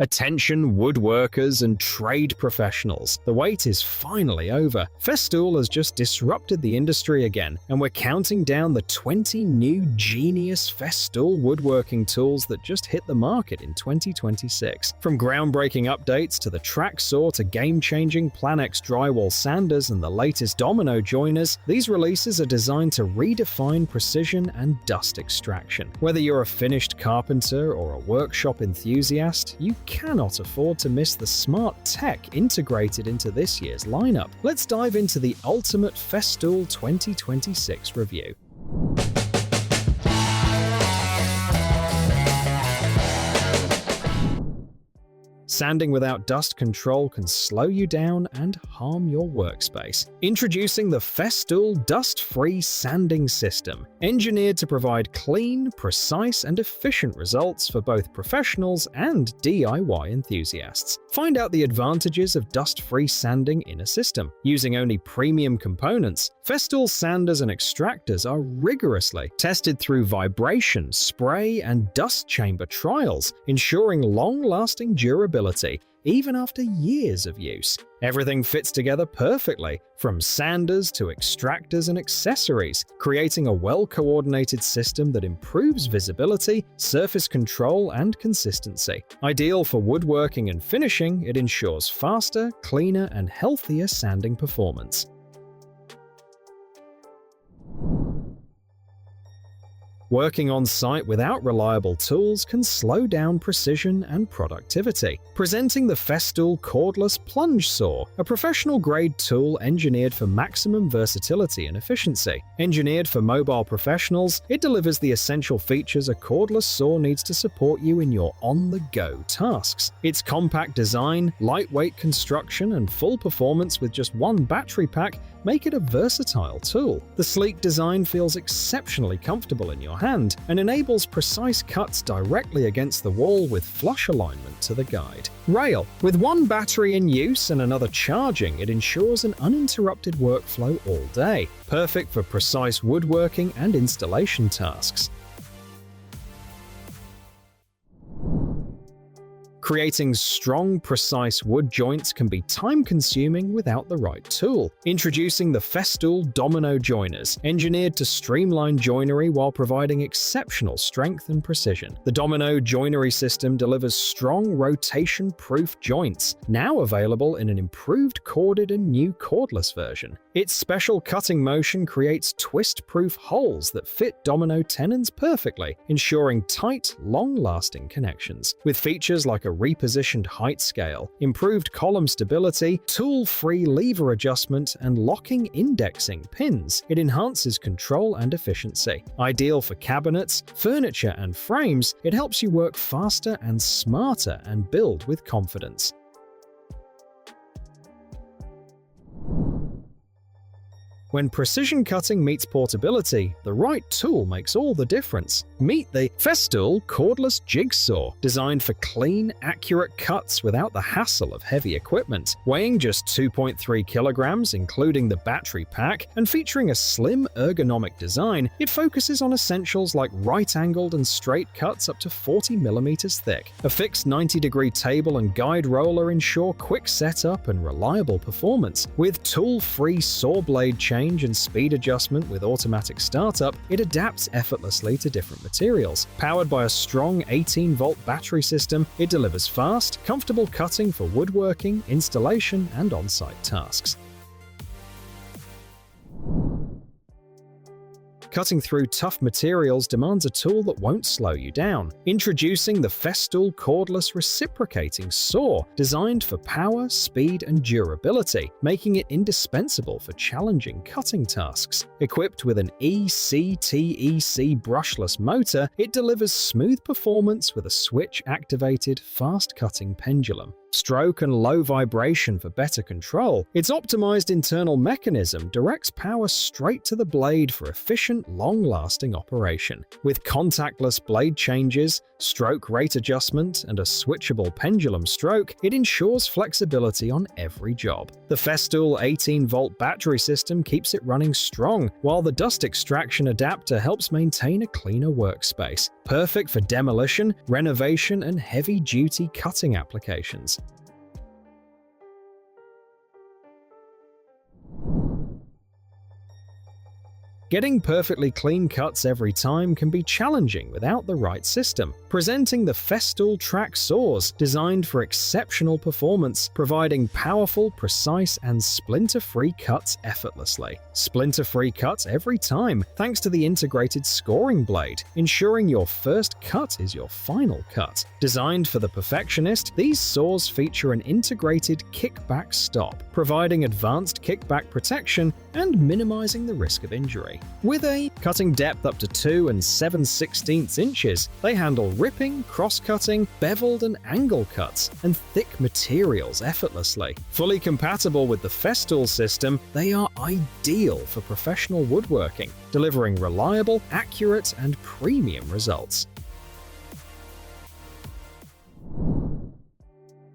Attention woodworkers and trade professionals, the wait is finally over. Festool has just disrupted the industry again, and we're counting down the 20 new genius Festool woodworking tools that just hit the market in 2026. From groundbreaking updates to the track saw to game-changing Planex Drywall Sanders and the latest Domino Joiners, these releases are designed to redefine precision and dust extraction. Whether you're a finished carpenter or a workshop enthusiast, you cannot afford to miss the smart tech integrated into this year's lineup. Let's dive into the ultimate Festool 2026 review. Sanding without dust control can slow you down and harm your workspace. Introducing the Festool Dust-free sanding system, engineered to provide clean, precise, and efficient results for both professionals and DIY enthusiasts. Find out the advantages of dust-free sanding in a system. Using only premium components, Festool sanders and extractors are rigorously tested through vibration, spray, and dust chamber trials, ensuring long-lasting durability even after years of use. Everything fits together perfectly, from sanders to extractors and accessories, creating a well-coordinated system that improves visibility, surface control, and consistency. Ideal for woodworking and finishing, it ensures faster, cleaner, and healthier sanding performance. Working on site without reliable tools can slow down precision and productivity. Presenting the Festool Cordless Plunge Saw, a professional-grade tool engineered for maximum versatility and efficiency. Engineered for mobile professionals, it delivers the essential features a cordless saw needs to support you in your on-the-go tasks. Its compact design, lightweight construction, and full performance with just one battery pack make it a versatile tool. The sleek design feels exceptionally comfortable in your hand and enables precise cuts directly against the wall with flush alignment to the guide. Rail. With one battery in use and another charging, it ensures an uninterrupted workflow all day, perfect for precise woodworking and installation tasks. Creating strong, precise wood joints can be time-consuming without the right tool. Introducing the Festool Domino Joiners, engineered to streamline joinery while providing exceptional strength and precision. The Domino joinery system delivers strong, rotation-proof joints, now available in an improved corded and new cordless version. Its special cutting motion creates twist-proof holes that fit domino tenons perfectly, ensuring tight, long-lasting connections. With features like a repositioned height scale, improved column stability, tool-free lever adjustment, and locking indexing pins, it enhances control and efficiency. Ideal for cabinets, furniture, and frames, it helps you work faster and smarter and build with confidence. When precision cutting meets portability, the right tool makes all the difference. Meet the Festool Cordless Jigsaw, designed for clean, accurate cuts without the hassle of heavy equipment. Weighing just 2.3 kilograms, including the battery pack, and featuring a slim, ergonomic design, it focuses on essentials like right-angled and straight cuts up to 40 millimeters thick. A fixed 90-degree table and guide roller ensure quick setup and reliable performance. With tool-free saw blade change and speed adjustment with automatic startup, it adapts effortlessly to different materials. Powered by a strong 18-volt battery system, it delivers fast, comfortable cutting for woodworking, installation, and on-site tasks. Cutting through tough materials demands a tool that won't slow you down. Introducing the Festool Cordless Reciprocating Saw, designed for power, speed, and durability, making it indispensable for challenging cutting tasks. Equipped with an ECTEC brushless motor, it delivers smooth performance with a switch-activated, fast-cutting pendulum. stroke and low vibration for better control, its optimized internal mechanism directs power straight to the blade for efficient, long-lasting operation. With contactless blade changes, stroke rate adjustment, and a switchable pendulum stroke, it ensures flexibility on every job. The Festool 18-volt battery system keeps it running strong, while the dust extraction adapter helps maintain a cleaner workspace. Perfect for demolition, renovation, and heavy-duty cutting applications. Getting perfectly clean cuts every time can be challenging without the right system. Presenting the Festool Track Saws, designed for exceptional performance, providing powerful, precise, and splinter-free cuts effortlessly. Splinter-free cuts every time, thanks to the integrated scoring blade, ensuring your first cut is your final cut. Designed for the perfectionist, these saws feature an integrated kickback stop, providing advanced kickback protection and minimizing the risk of injury. With a cutting depth up to 2 7/16 inches, they handle ripping, cross-cutting, beveled and angle cuts, and thick materials effortlessly. Fully compatible with the Festool system, they are ideal for professional woodworking, delivering reliable, accurate, and premium results.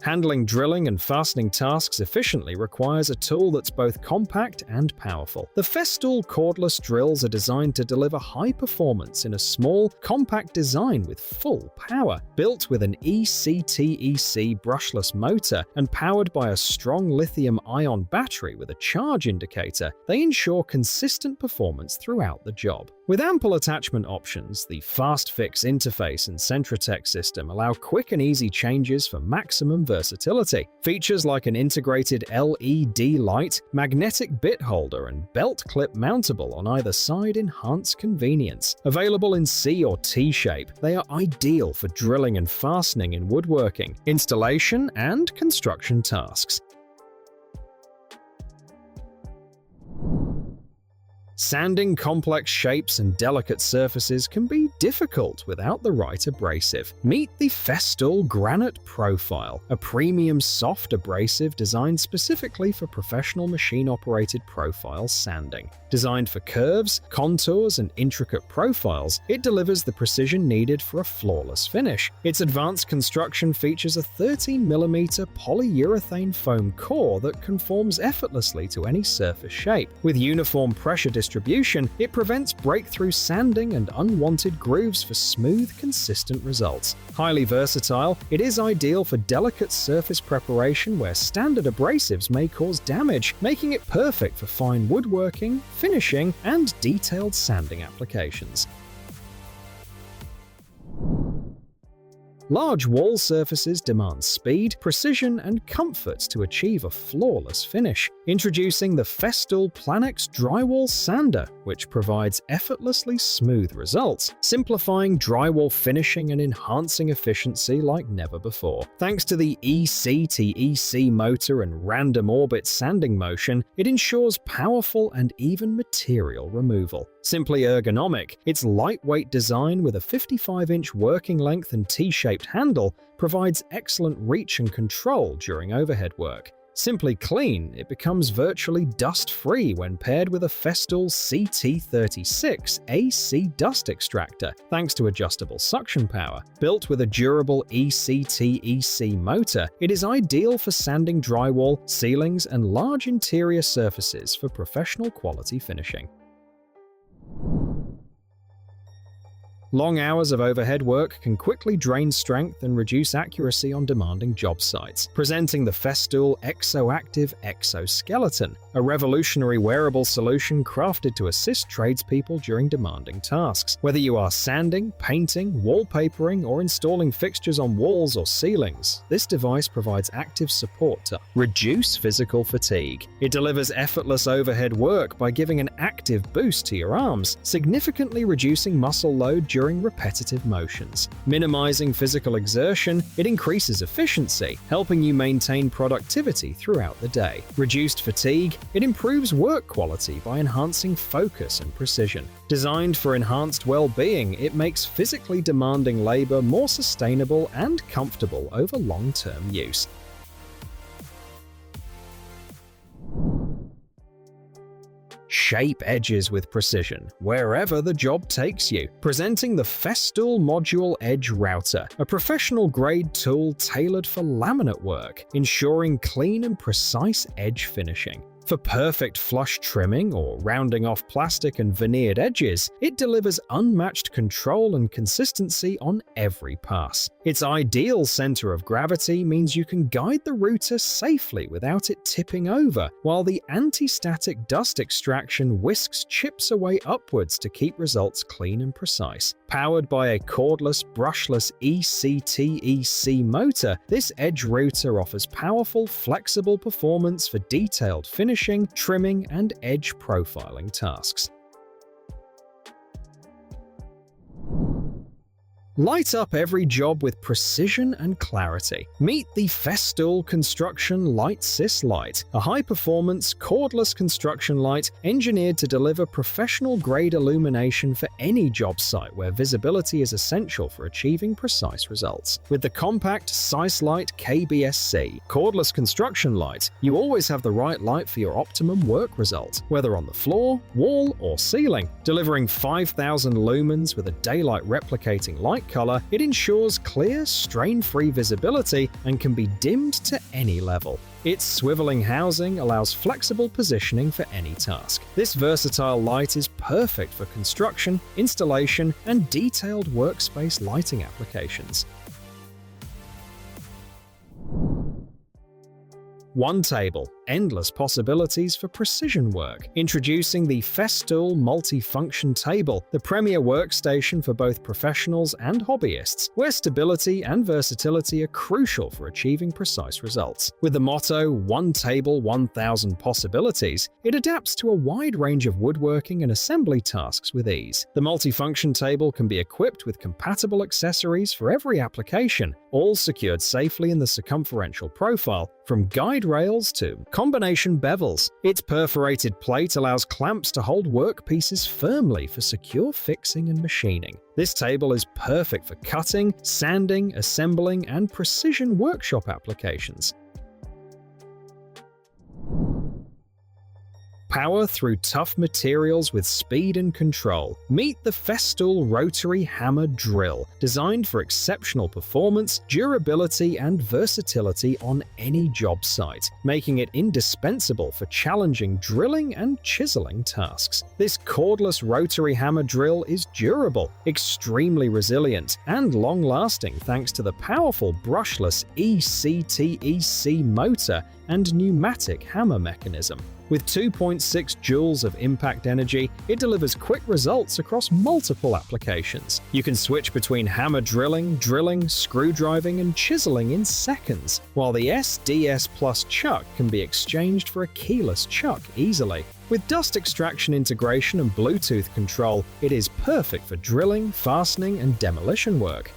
Handling drilling and fastening tasks efficiently requires a tool that's both compact and powerful. The Festool cordless drills are designed to deliver high performance in a small, compact design with full power. Built with an ECTEC brushless motor and powered by a strong lithium-ion battery with a charge indicator, they ensure consistent performance throughout the job. With ample attachment options, the Fast Fix interface and Symmetric system allow quick and easy changes for maximum versatility. Features like an integrated LED light, magnetic bit holder, and belt clip mountable on either side enhance convenience. Available in C or T shape, they are ideal for drilling and fastening in woodworking, installation, and construction tasks. Sanding complex shapes and delicate surfaces can be difficult without the right abrasive. Meet the Festool Granat Profile, a premium soft abrasive designed specifically for professional machine-operated profile sanding. Designed for curves, contours, and intricate profiles, it delivers the precision needed for a flawless finish. Its advanced construction features a 30mm polyurethane foam core that conforms effortlessly to any surface shape. With uniform pressure distribution, it prevents breakthrough sanding and unwanted grooves for smooth, consistent results. Highly versatile, it is ideal for delicate surface preparation where standard abrasives may cause damage, making it perfect for fine woodworking, finishing, and detailed sanding applications. Large wall surfaces demand speed, precision, and comfort to achieve a flawless finish. Introducing the Festool Planex Drywall Sander, which provides effortlessly smooth results, simplifying drywall finishing and enhancing efficiency like never before. Thanks to the ECTEC motor and random orbit sanding motion, it ensures powerful and even material removal. Simply ergonomic, its lightweight design with a 55-inch working length and T-shaped handle provides excellent reach and control during overhead work. Simply clean, it becomes virtually dust-free when paired with a Festool CT36 AC dust extractor, thanks to adjustable suction power. Built with a durable ECTEC motor, it is ideal for sanding drywall, ceilings, and large interior surfaces for professional quality finishing. Long hours of overhead work can quickly drain strength and reduce accuracy on demanding job sites. Presenting the Festool ExoActive Exoskeleton, a revolutionary wearable solution crafted to assist tradespeople during demanding tasks. Whether you are sanding, painting, wallpapering, or installing fixtures on walls or ceilings, this device provides active support to reduce physical fatigue. It delivers effortless overhead work by giving an active boost to your arms, significantly reducing muscle load during repetitive motions. Minimizing physical exertion, it increases efficiency, helping you maintain productivity throughout the day. Reduced fatigue, it improves work quality by enhancing focus and precision. Designed for enhanced well-being, it makes physically demanding labor more sustainable and comfortable over long-term use. shape edges with precision, wherever the job takes you. Presenting the Festool Module Edge Router, a professional-grade tool tailored for laminate work, ensuring clean and precise edge finishing. For perfect flush trimming or rounding off plastic and veneered edges, it delivers unmatched control and consistency on every pass. Its ideal center of gravity means you can guide the router safely without it tipping over, while the anti-static dust extraction whisks chips away upwards to keep results clean and precise. Powered by a cordless, brushless ECTEC motor, this edge router offers powerful, flexible performance for detailed finishing, trimming, and edge profiling tasks. Light up every job with precision and clarity. Meet the Festool Construction Light Syslite, a high-performance, cordless construction light engineered to deliver professional-grade illumination for any job site where visibility is essential for achieving precise results. With the compact Syslite KBSC cordless construction light, you always have the right light for your optimum work result, whether on the floor, wall, or ceiling. Delivering 5,000 lumens with a daylight replicating light color, it ensures clear, strain-free visibility and can be dimmed to any level. Its swiveling housing allows flexible positioning for any task. This versatile light is perfect for construction, installation, and detailed workspace lighting applications. One table, endless possibilities for precision work. Introducing the Festool Multifunction Table, the premier workstation for both professionals and hobbyists, where stability and versatility are crucial for achieving precise results. With the motto, "One table, 1,000 possibilities," it adapts to a wide range of woodworking and assembly tasks with ease. The multifunction table can be equipped with compatible accessories for every application, all secured safely in the circumferential profile, from guide rails to combination bevels. Its perforated plate allows clamps to hold workpieces firmly for secure fixing and machining. This table is perfect for cutting, sanding, assembling, and precision workshop applications. Power through tough materials with speed and control. Meet the Festool Rotary Hammer Drill, designed for exceptional performance, durability, and versatility on any job site, making it indispensable for challenging drilling and chiseling tasks. This cordless rotary hammer drill is durable, extremely resilient, and long-lasting thanks to the powerful brushless ECTEC motor and pneumatic hammer mechanism. With 2.6 joules of impact energy, it delivers quick results across multiple applications. You can switch between hammer drilling, screw driving, and chiseling in seconds, while the SDS Plus chuck can be exchanged for a keyless chuck easily. With dust extraction integration and Bluetooth control, it is perfect for drilling, fastening, and demolition work.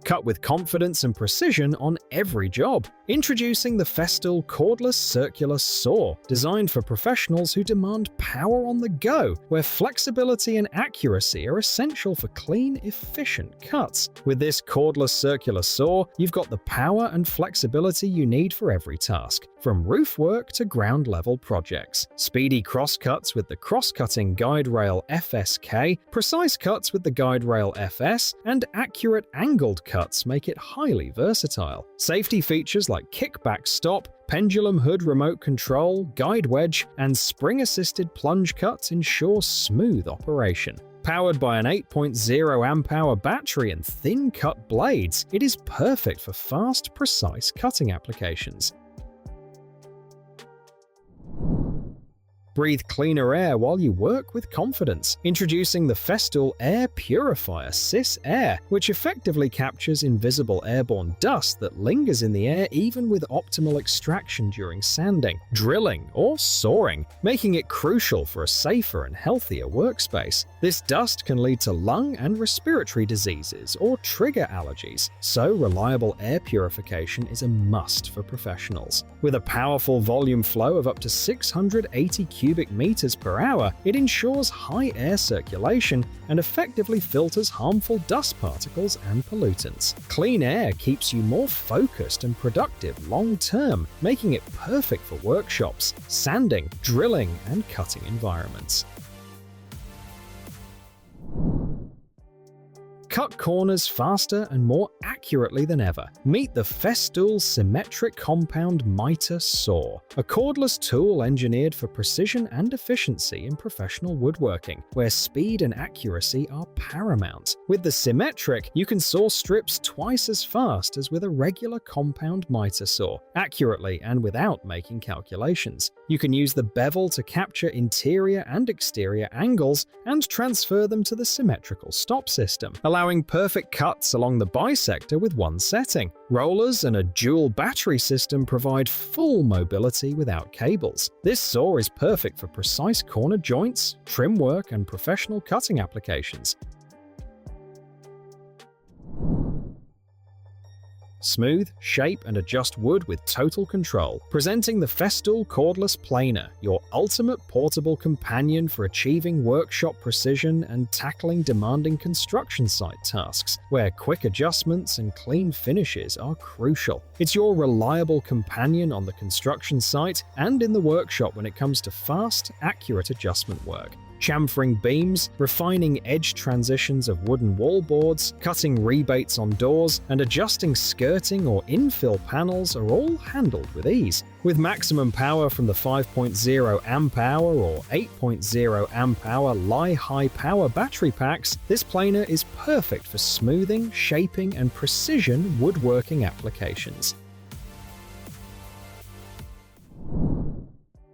Cut with confidence and precision on every job. Introducing the Festool Cordless Circular Saw, designed for professionals who demand power on the go, where flexibility and accuracy are essential for clean, efficient cuts. With this cordless circular saw, you've got the power and flexibility you need for every task, from roof work to ground-level projects. Speedy cross-cuts with the cross-cutting guide rail FSK, precise cuts with the guide rail FS, and accurate angled cuts make it highly versatile. Safety features like kickback stop, pendulum hood remote control, guide wedge, and spring-assisted plunge cuts ensure smooth operation. Powered by an 8.0 amp-hour battery and thin-cut blades, it is perfect for fast, precise cutting applications. Breathe cleaner air while you work with confidence. Introducing the Festool Air Purifier Sys-Air, which effectively captures invisible airborne dust that lingers in the air even with optimal extraction during sanding, drilling, or sawing, making it crucial for a safer and healthier workspace. This dust can lead to lung and respiratory diseases or trigger allergies, so reliable air purification is a must for professionals. With a powerful volume flow of up to 680 cubic meters per hour, it ensures high air circulation and effectively filters harmful dust particles and pollutants. Clean air keeps you more focused and productive long-term, making it perfect for workshops, sanding, drilling, and cutting environments. Cut corners faster and more accurately than ever. Meet the Festool Symmetric Compound Mitre Saw, a cordless tool engineered for precision and efficiency in professional woodworking, where speed and accuracy are paramount. With the Symmetric, you can saw strips twice as fast as with a regular compound mitre saw, accurately and without making calculations. You can use the bevel to capture interior and exterior angles and transfer them to the symmetrical stop system, allowing perfect cuts along the bisector with one setting. Rollers and a dual battery system provide full mobility without cables. This saw is perfect for precise corner joints, trim work, and professional cutting applications. Smooth, shape, and adjust wood with total control. Presenting the Festool Cordless Planer, your ultimate portable companion for achieving workshop precision and tackling demanding construction site tasks, where quick adjustments and clean finishes are crucial. It's your reliable companion on the construction site and in the workshop when it comes to fast, accurate adjustment work. Chamfering beams, refining edge transitions of wooden wallboards, cutting rebates on doors, and adjusting skirting or infill panels are all handled with ease. With maximum power from the 5.0 amp-hour or 8.0 amp-hour Li-High power battery packs, this planer is perfect for smoothing, shaping, and precision woodworking applications.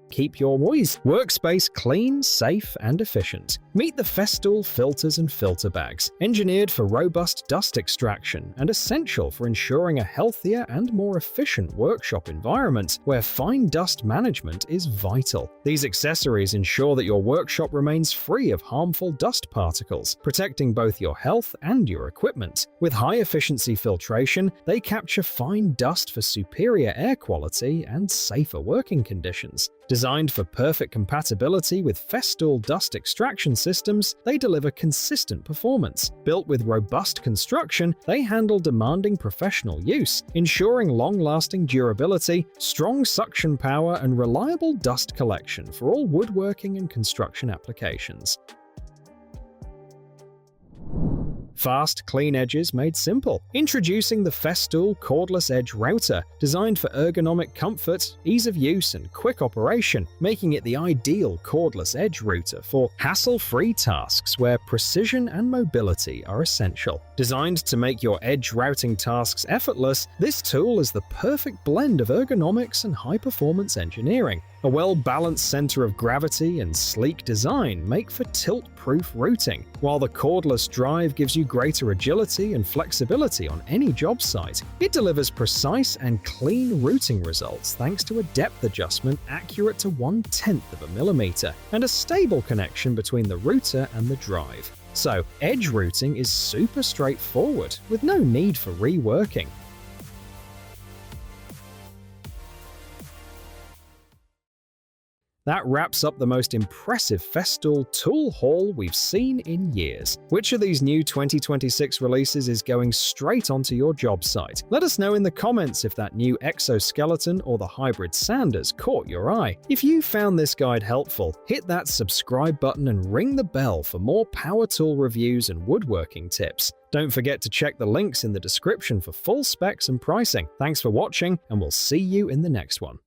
Keep your workspace clean, safe, and efficient. Meet the Festool filters and filter bags, engineered for robust dust extraction and essential for ensuring a healthier and more efficient workshop environment where fine dust management is vital. These accessories ensure that your workshop remains free of harmful dust particles, protecting both your health and your equipment. With high-efficiency filtration, they capture fine dust for superior air quality and safer working conditions. Designed for perfect compatibility with Festool dust extraction systems, they deliver consistent performance. Built with robust construction, they handle demanding professional use, ensuring long-lasting durability, strong suction power, and reliable dust collection for all woodworking and construction applications. Fast, clean edges made simple. Introducing the Festool Cordless Edge Router, designed for ergonomic comfort, ease of use, and quick operation, making it the ideal cordless edge router for hassle-free tasks where precision and mobility are essential. Designed to make your edge routing tasks effortless, this tool is the perfect blend of ergonomics and high-performance engineering. A well-balanced center of gravity and sleek design make for tilt-proof routing, while the cordless drive gives you greater agility and flexibility on any job site. It delivers precise and clean routing results thanks to a depth adjustment accurate to 1/10 of a millimeter and a stable connection between the router and the drive. So, edge routing is super straightforward with no need for reworking. That wraps up the most impressive Festool tool haul we've seen in years. Which of these new 2026 releases is going straight onto your job site? Let us know in the comments if that new Exoskeleton or the hybrid Sanders caught your eye. If you found this guide helpful, hit that subscribe button and ring the bell for more power tool reviews and woodworking tips. Don't forget to check the links in the description for full specs and pricing. Thanks for watching, and we'll see you in the next one.